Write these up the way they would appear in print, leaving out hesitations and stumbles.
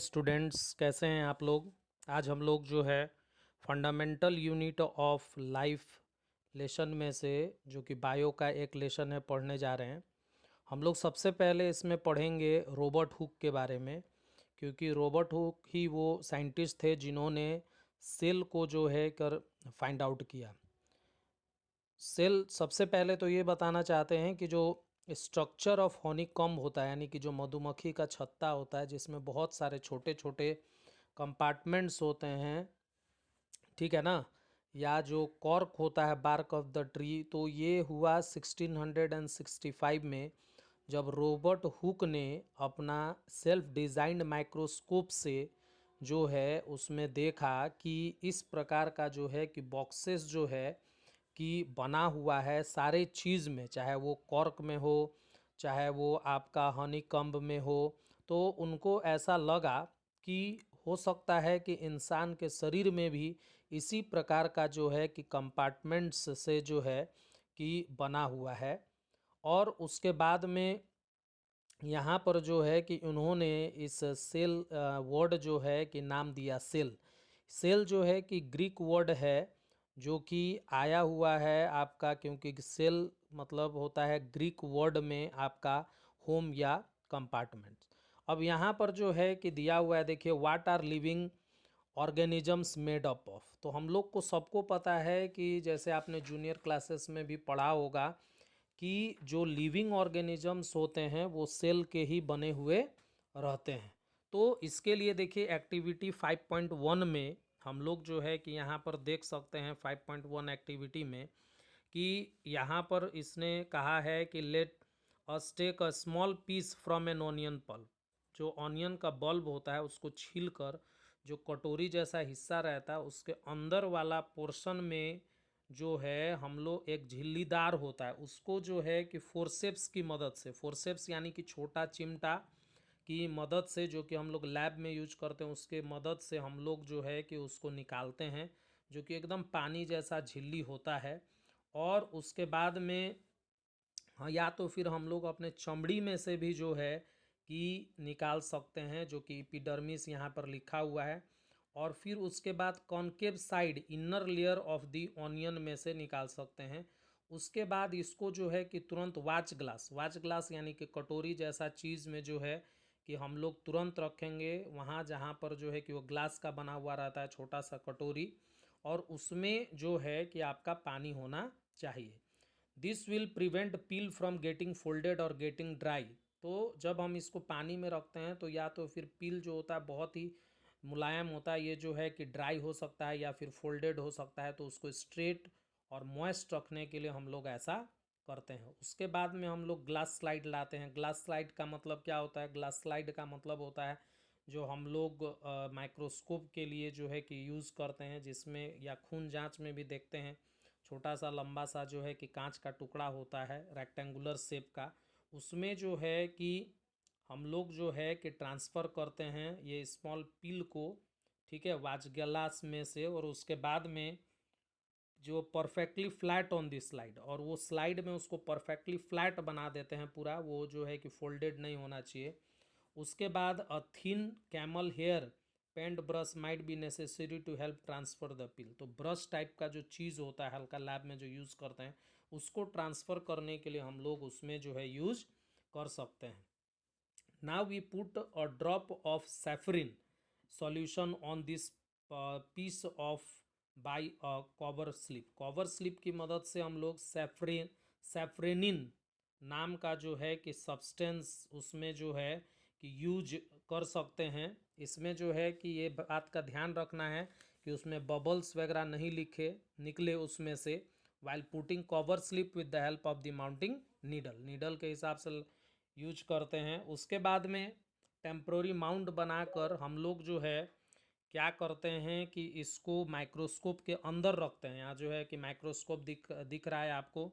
Students, कैसे हैं आप लोग। आज हम लोग जो है fundamental unit of life lesson में से जो कि बायो का एक लेसन है पढ़ने जा रहे हैं। हम लोग सबसे पहले इसमें पढ़ेंगे रॉबर्ट हुक के बारे में, क्योंकि रॉबर्ट हुक ही वो साइंटिस्ट थे जिन्होंने सेल को जो है कर फाइंड आउट किया। सेल सबसे पहले तो ये बताना चाहते हैं कि जो स्ट्रक्चर ऑफ हनीकॉम्ब होता है, यानी कि जो मधुमक्खी का छत्ता होता है जिसमें बहुत सारे छोटे छोटे कंपार्टमेंट्स होते हैं, ठीक है ना, या जो कॉर्क होता है बार्क ऑफ द ट्री, तो ये हुआ 1665 में, जब रॉबर्ट हुक ने अपना सेल्फ डिज़ाइंड माइक्रोस्कोप से जो है उसमें देखा कि इस प्रकार का जो है कि बॉक्सेस जो है कि बना हुआ है सारे चीज़ में, चाहे वो कॉर्क में हो चाहे वो आपका हनीकॉम्ब में हो, तो उनको ऐसा लगा कि हो सकता है कि इंसान के शरीर में भी इसी प्रकार का जो है कि कंपार्टमेंट्स से जो है कि बना हुआ है। और उसके बाद में यहाँ पर जो है कि उन्होंने इस सेल वर्ड जो है कि नाम दिया सेल। सेल जो है कि ग्रीक वर्ड है जो कि आया हुआ है आपका, क्योंकि सेल मतलब होता है ग्रीक वर्ड में आपका होम या कंपार्टमेंट। अब यहाँ पर जो है कि दिया हुआ है, देखिए, what are living organisms made up of. तो हम लोग को सबको पता है कि जैसे आपने जूनियर क्लासेस में भी पढ़ा होगा कि जो लिविंग ऑर्गेनिजम्स होते हैं वो सेल के ही बने हुए रहते हैं। तो इसके लिए देखिए एक्टिविटी 5.1 में हम लोग जो है कि यहाँ पर देख सकते हैं 5.1 एक्टिविटी में कि यहाँ पर इसने कहा है कि let us take a small piece from an onion pulp. जो ऑनियन का बल्ब होता है उसको छील कर जो कटोरी जैसा हिस्सा रहता है उसके अंदर वाला पोर्शन में जो है हम लोग एक झिल्लीदार होता है उसको जो है कि फोर्सेप्स की मदद से, फोर्सेप्स यानी कि छोटा चिमटा की मदद से, जो कि हम लोग लैब में यूज करते हैं, उसके मदद से हम लोग जो है कि उसको निकालते हैं, जो कि एकदम पानी जैसा झिल्ली होता है। और उसके बाद में हाँ, या तो फिर हम लोग अपने चमड़ी में से भी जो है कि निकाल सकते हैं, जो कि एपिडर्मिस यहाँ पर लिखा हुआ है। और फिर उसके बाद concave side inner layer of the onion में से निकाल सकते हैं। उसके बाद इसको जो है कि तुरंत वाच ग्लास यानी कि कटोरी जैसा चीज़ में जो है कि हम लोग तुरंत रखेंगे वहाँ जहाँ पर जो है कि वो ग्लास का बना हुआ रहता है छोटा सा कटोरी, और उसमें जो है कि आपका पानी होना चाहिए। This will prevent peel from getting folded और गेटिंग ड्राई। तो जब हम इसको पानी में रखते हैं तो या तो फिर पील जो होता है बहुत ही मुलायम होता है, ये जो है कि ड्राई हो सकता है या फिर फोल्डेड हो सकता है, तो उसको स्ट्रेट और मॉइस्ट रखने के लिए हम लोग ऐसा करते हैं। उसके बाद में हम लोग ग्लास स्लाइड लाते हैं। ग्लास स्लाइड का मतलब क्या होता है? ग्लास स्लाइड का मतलब होता है जो हम लोग माइक्रोस्कोप के लिए जो है कि यूज़ करते हैं, जिसमें या खून जांच में भी देखते हैं, छोटा सा लंबा सा जो है कि कांच का टुकड़ा होता है रेक्टेंगुलर शेप का, उसमें जो है कि हम लोग जो है कि ट्रांसफ़र करते हैं ये स्मॉल पिल को, ठीक है, वाच ग्लास में से, और उसके बाद में जो perfectly flat on the slide, और वो स्लाइड में उसको परफेक्टली फ्लैट बना देते हैं पूरा, वो जो है कि फोल्डेड नहीं होना चाहिए। उसके बाद a thin camel hair paint brush might be necessary to help transfer the peel. तो ब्रश टाइप का जो चीज़ होता है हल्का लैब में जो यूज़ करते हैं उसको ट्रांसफ़र करने के लिए हम लोग उसमें जो है यूज कर सकते हैं। Now we put a drop of safranin solution on this piece of by a cover slip. Cover slip की मदद से हम लोग सैफ्रेनिन नाम का जो है कि सब्सटेंस उसमें जो है कि यूज कर सकते हैं। इसमें जो है कि ये बात का ध्यान रखना है कि उसमें बबल्स वगैरह नहीं निकले उसमें से, while putting cover slip with the help of the mounting needle के हिसाब से यूज करते हैं। उसके बाद में टेम्प्रोरी माउंट बनाकर हम लोग जो है क्या करते हैं कि इसको माइक्रोस्कोप के अंदर रखते हैं। यहाँ जो है कि माइक्रोस्कोप दिख रहा है आपको,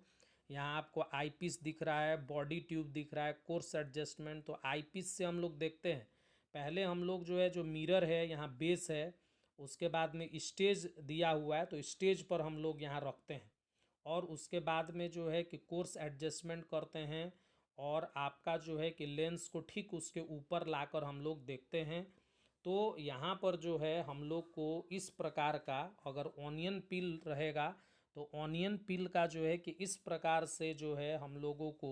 यहाँ आपको आईपीस दिख रहा है, बॉडी ट्यूब दिख रहा है, कोर्स एडजस्टमेंट। तो आईपीस से हम लोग देखते हैं, पहले हम लोग जो है जो मिरर है यहाँ बेस है, उसके बाद में स्टेज दिया हुआ है तो स्टेज पर हम लोग यहाँ रखते हैं, और उसके बाद में जो है कि कोर्स एडजस्टमेंट करते हैं, और आपका जो है कि लेंस को ठीक उसके ऊपर लाकर हम लोग देखते हैं। तो यहाँ पर जो है हम लोग को इस प्रकार का अगर ऑनियन पील रहेगा तो ऑनियन पील का जो है कि इस प्रकार से जो है हम लोगों को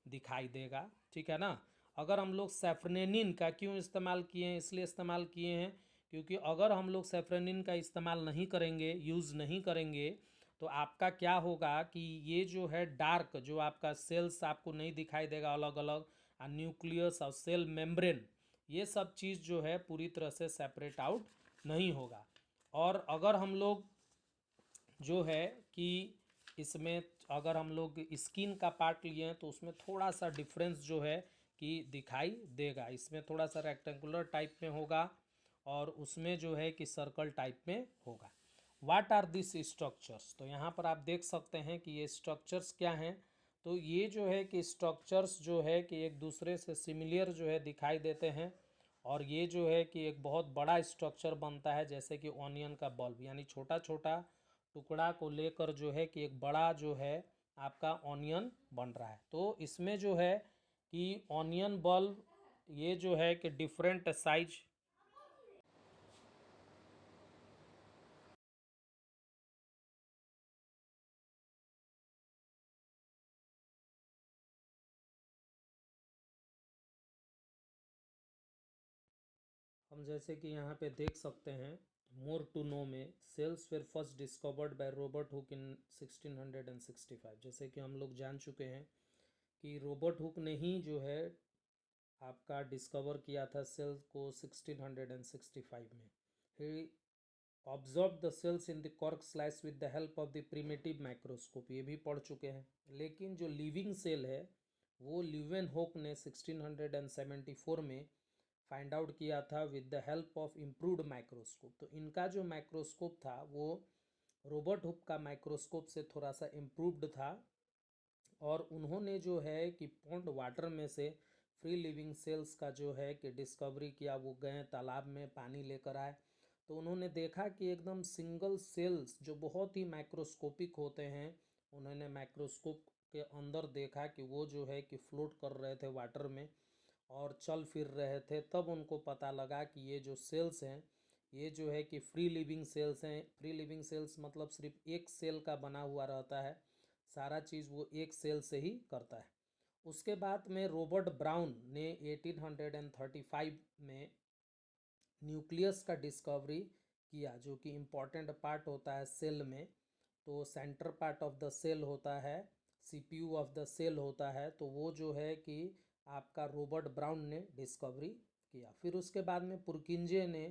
दिखाई देगा, ठीक है ना। अगर हम लोग सैफ्रेनिन का क्यों इस्तेमाल किए हैं, इसलिए इस्तेमाल किए हैं क्योंकि अगर हम लोग सैफ्रेनिन का इस्तेमाल नहीं करेंगे, यूज़ नहीं करेंगे, तो आपका क्या होगा कि ये जो है डार्क जो आपका सेल्स आपको नहीं दिखाई देगा अलग अलग, और न्यूक्लियस और सेल मेम्ब्रेन, ये सब चीज़ जो है पूरी तरह से सेपरेट आउट नहीं होगा। और अगर हम लोग जो है कि इसमें अगर हम लोग स्किन का पार्ट लिए हैं तो उसमें थोड़ा सा डिफरेंस जो है कि दिखाई देगा, इसमें थोड़ा सा रेक्टेंगुलर टाइप में होगा और उसमें जो है कि सर्कल टाइप में होगा। व्हाट आर दिस स्ट्रक्चर्स, तो यहाँ पर आप देख सकते हैं कि ये स्ट्रक्चर्स क्या हैं। तो ये जो है कि स्ट्रक्चर्स जो है कि एक दूसरे से सिमिलर जो है दिखाई देते हैं, और ये जो है कि एक बहुत बड़ा स्ट्रक्चर बनता है जैसे कि ऑनियन का बल्ब, यानी छोटा छोटा टुकड़ा को लेकर जो है कि एक बड़ा जो है आपका ऑनियन बन रहा है। तो इसमें जो है कि ऑनियन बल्ब ये जो है कि डिफरेंट साइज, हम जैसे कि यहाँ पे देख सकते हैं मोर टू नो में cells were first discovered by Robert Hooke in 1665। जैसे कि हम लोग जान चुके हैं कि रॉबर्ट हुक ने ही जो है आपका डिस्कवर किया था सेल्स को 1665 में। He observe the cells in the cork slice with the help of the primitive microscope, ये भी पढ़ चुके हैं। लेकिन जो लिविंग सेल है वो ल्यूवेन होक ने 1674 में फाइंड आउट किया था with the help of improved microscope. तो इनका जो माइक्रोस्कोप था वो रॉबर्ट हुक का माइक्रोस्कोप से थोड़ा सा इम्प्रूव्ड था, और उन्होंने जो है कि पॉन्ड वाटर में से फ्री लिविंग सेल्स का जो है कि डिस्कवरी किया। वो गए तालाब में पानी लेकर आए तो उन्होंने देखा कि एकदम सिंगल सेल्स जो बहुत ही माइक्रोस्कोपिक होते हैं, उन्होंने माइक्रोस्कोप के अंदर देखा कि वो जो है कि फ्लोट कर रहे थे वाटर में और चल फिर रहे थे। तब उनको पता लगा कि ये जो सेल्स हैं ये जो है कि फ्री लिविंग सेल्स हैं। फ्री लिविंग सेल्स मतलब सिर्फ एक सेल का बना हुआ रहता है, सारा चीज़ वो एक सेल से ही करता है। उसके बाद में रॉबर्ट ब्राउन ने 1835 में न्यूक्लियस का डिस्कवरी किया, जो कि इम्पॉर्टेंट पार्ट होता है सेल में। तो centre part of the cell होता है, सीपीयू ऑफ द सेल होता है, तो वो जो है कि आपका रॉबर्ट ब्राउन ने डिस्कवरी किया। फिर उसके बाद में पुरकिंजे ने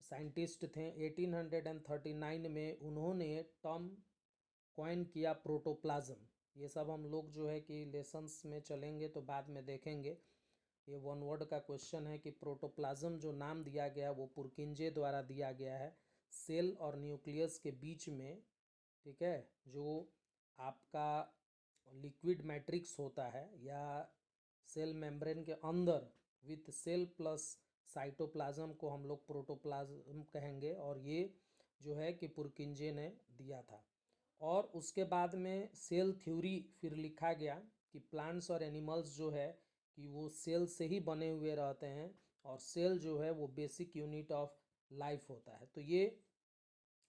साइंटिस्ट थे 1839 में, उन्होंने टर्म कॉइन किया प्रोटोप्लाज्म। ये सब हम लोग जो है कि लेसन्स में चलेंगे तो बाद में देखेंगे। ये वन वर्ड का क्वेश्चन है कि प्रोटोप्लाज्म जो नाम दिया गया वो पुरकिंजे द्वारा दिया गया है सेल और न्यूक्लियस के बीच में, ठीक है। जो आपका लिक्विड मैट्रिक्स होता है या सेल मेम्ब्रेन के अंदर विथ सेल प्लस साइटोप्लाज्म को हम लोग प्रोटोप्लाज्म कहेंगे, और ये जो है कि पुरकिंजे ने दिया था। और उसके बाद में सेल थ्योरी फिर लिखा गया कि प्लांट्स और एनिमल्स जो है कि वो सेल से ही बने हुए रहते हैं, और सेल जो है वो बेसिक यूनिट ऑफ लाइफ होता है। तो ये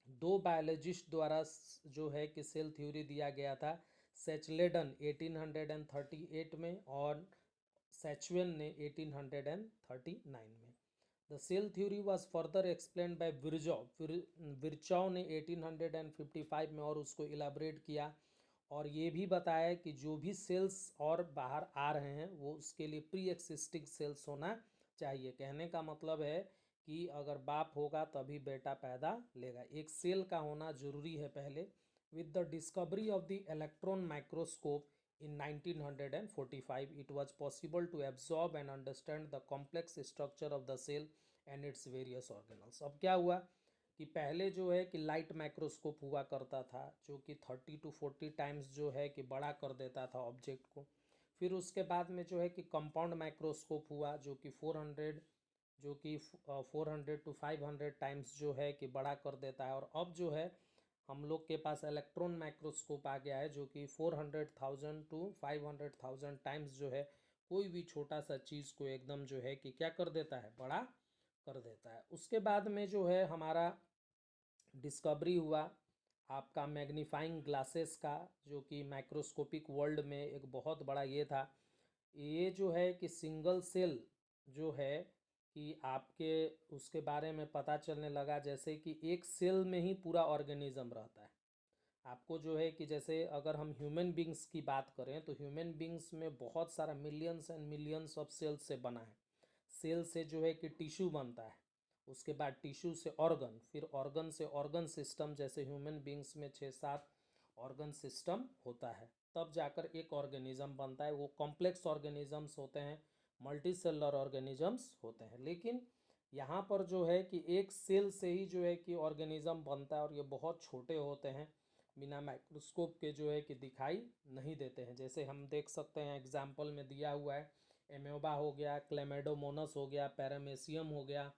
दो बायोलॉजिस्ट द्वारा जो है कि सेल थ्योरी दिया गया था, सेचलेडन 1838 में और सैचुएन ने 1839 में। The cell theory was further explained by Virchow. Virchow ने 1855 में और उसको इलाबरेट किया, और ये भी बताया कि जो भी सेल्स और बाहर आ रहे हैं वो उसके लिए प्री एक्सिस्टिंग सेल्स होना चाहिए। कहने का मतलब है कि अगर बाप होगा तभी बेटा पैदा लेगा, एक सेल का होना जरूरी है पहले। With the discovery of the electron microscope in 1945 it was possible to absorb and understand the complex structure of the cell and its various organelles। अब क्या हुआ कि पहले जो है कि लाइट माइक्रोस्कोप हुआ करता था जो कि 30 to 40 टाइम्स जो है कि बड़ा कर देता था ऑब्जेक्ट को। फिर उसके बाद में जो है कि कंपाउंड माइक्रोस्कोप हुआ जो कि 400 जो कि 400 to 500 टाइम्स जो है कि बड़ा कर देता है। और अब जो है हम लोग के पास इलेक्ट्रॉन माइक्रोस्कोप आ गया है जो कि 400,000 to 500,000 टाइम्स जो है कोई भी छोटा सा चीज़ को एकदम जो है कि क्या कर देता है, बड़ा कर देता है। उसके बाद में जो है हमारा डिस्कवरी हुआ आपका मैग्नीफाइंग ग्लासेस का, जो कि माइक्रोस्कोपिक वर्ल्ड में एक बहुत बड़ा ये था। ये जो है कि सिंगल सेल जो है कि आपके उसके बारे में पता चलने लगा, जैसे कि एक सेल में ही पूरा ऑर्गेनिज्म रहता है। आपको जो है कि जैसे अगर हम ह्यूमन बींग्स की बात करें तो ह्यूमन बींग्स में बहुत सारा millions and millions of cells से बना है। सेल से जो है कि टिश्यू बनता है, उसके बाद टिश्यू से ऑर्गन, फिर ऑर्गन से ऑर्गन सिस्टम, जैसे ह्यूमन बींग्स में 6-7 ऑर्गन सिस्टम होता है, तब जाकर एक ऑर्गेनिज्म बनता है। वो कॉम्प्लेक्स ऑर्गेनिजम्स होते हैं, मल्टी सेलुलर ऑर्गेनिजम्स होते हैं। लेकिन यहाँ पर जो है कि एक सेल से ही जो है कि ऑर्गेनिज्म बनता है, और ये बहुत छोटे होते हैं, बिना माइक्रोस्कोप के जो है कि दिखाई नहीं देते हैं। जैसे हम देख सकते हैं एग्जाम्पल में दिया हुआ है, एमोबा हो गया, क्लेमेडोमोनस हो गया, पैरामेसियम हो गया,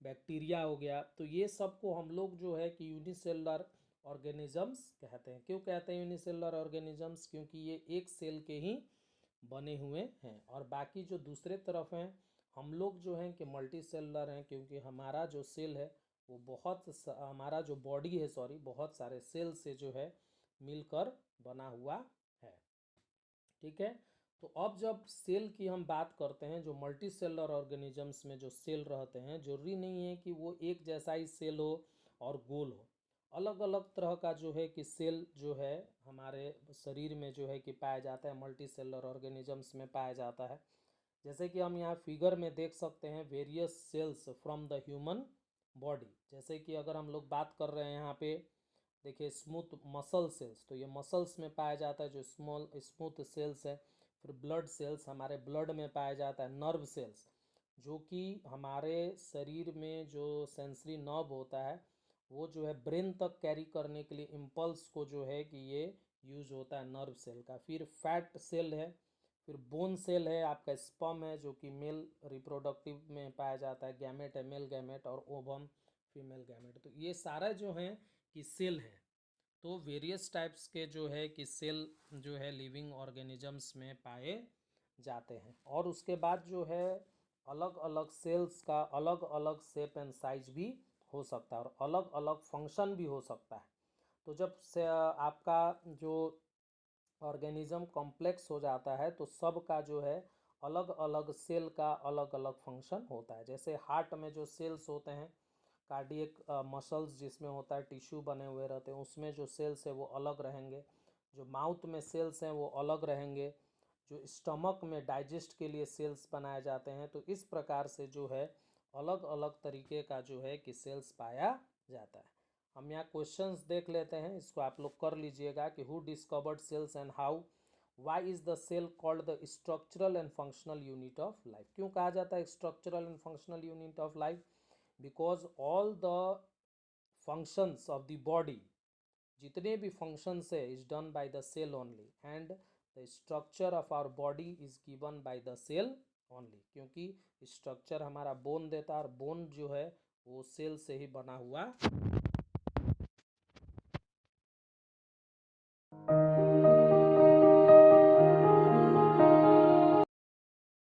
बैक्टीरिया हो गया। तो ये सब को हम लोग जो है कि यूनिसेलुलर ऑर्गेनिजम्स कहते हैं। क्यों कहते हैं यूनिसेलुलर ऑर्गेनिजम्स? क्योंकि ये एक सेल के ही बने हुए हैं, और बाकी जो दूसरे तरफ हैं हम लोग जो हैं कि मल्टी सेलुलर हैं, क्योंकि हमारा जो सेल है वो हमारा जो बॉडी है, सॉरी, बहुत सारे सेल से जो है मिलकर बना हुआ है। ठीक है। तो अब जब सेल की हम बात करते हैं, जो मल्टी सेलुलर ऑर्गेनिजम्स में जो सेल रहते हैं, जरूरी नहीं है कि वो एक जैसा ही सेल हो और गोल हो। अलग अलग तरह का जो है कि सेल जो है हमारे शरीर में जो है कि पाया जाता है, मल्टी सेलुलर ऑर्गेनिजम्स में पाया जाता है। जैसे कि हम यहाँ फिगर में देख सकते हैं various cells from the human body. जैसे कि अगर हम लोग बात कर रहे हैं यहाँ पे, देखिए स्मूथ मसल सेल्स, तो ये मसल्स में पाया जाता है जो स्मूथ सेल्स है। फिर ब्लड सेल्स हमारे ब्लड में पाया जाता है। नर्व सेल्स, जो कि हमारे शरीर में जो सेंसरी नर्व होता है वो जो है ब्रेन तक कैरी करने के लिए इम्पल्स को जो है कि ये यूज होता है नर्व सेल का। फिर फैट सेल है। फिर बोन सेल है, आपका स्पर्म है जो कि मेल रिप्रोडक्टिव में पाया जाता है, गैमेट है मेल गैमेट, और ओवम फीमेल गैमेट। तो ये सारा जो है कि सेल है। तो वेरियस टाइप्स के जो है कि सेल जो है लिविंग ऑर्गेनिजम्स में पाए जाते हैं। और उसके बाद जो है अलग अलग सेल्स का अलग अलग शेप एंड साइज भी हो सकता है, और अलग अलग फंक्शन भी हो सकता है। तो जब से आपका जो ऑर्गेनिज्म कॉम्प्लेक्स हो जाता है तो सब का जो है अलग अलग सेल का अलग अलग फंक्शन होता है। जैसे हार्ट में जो सेल्स होते हैं, कार्डियक मसल्स जिसमें होता है, टिश्यू बने हुए रहते हैं, उसमें जो सेल्स है वो अलग रहेंगे। जो माउथ में सेल्स हैं वो अलग रहेंगे। जो स्टमक में डाइजेस्ट के लिए सेल्स बनाए जाते हैं। तो इस प्रकार से जो है अलग अलग तरीके का जो है कि सेल्स पाया जाता है। हम यहाँ क्वेश्चंस देख लेते हैं, इसको आप लोग कर लीजिएगा कि who discovered cells and how, why is the cell called the structural and functional unit of life. क्यों कहा जाता है structural and functional unit of life? Because all the functions of the body, जितने भी फंक्शंस है, is done by the cell only, and the structure of our body is given by the cell only. क्योंकि structure हमारा bone देता है, और bone जो है वो सेल से ही बना हुआ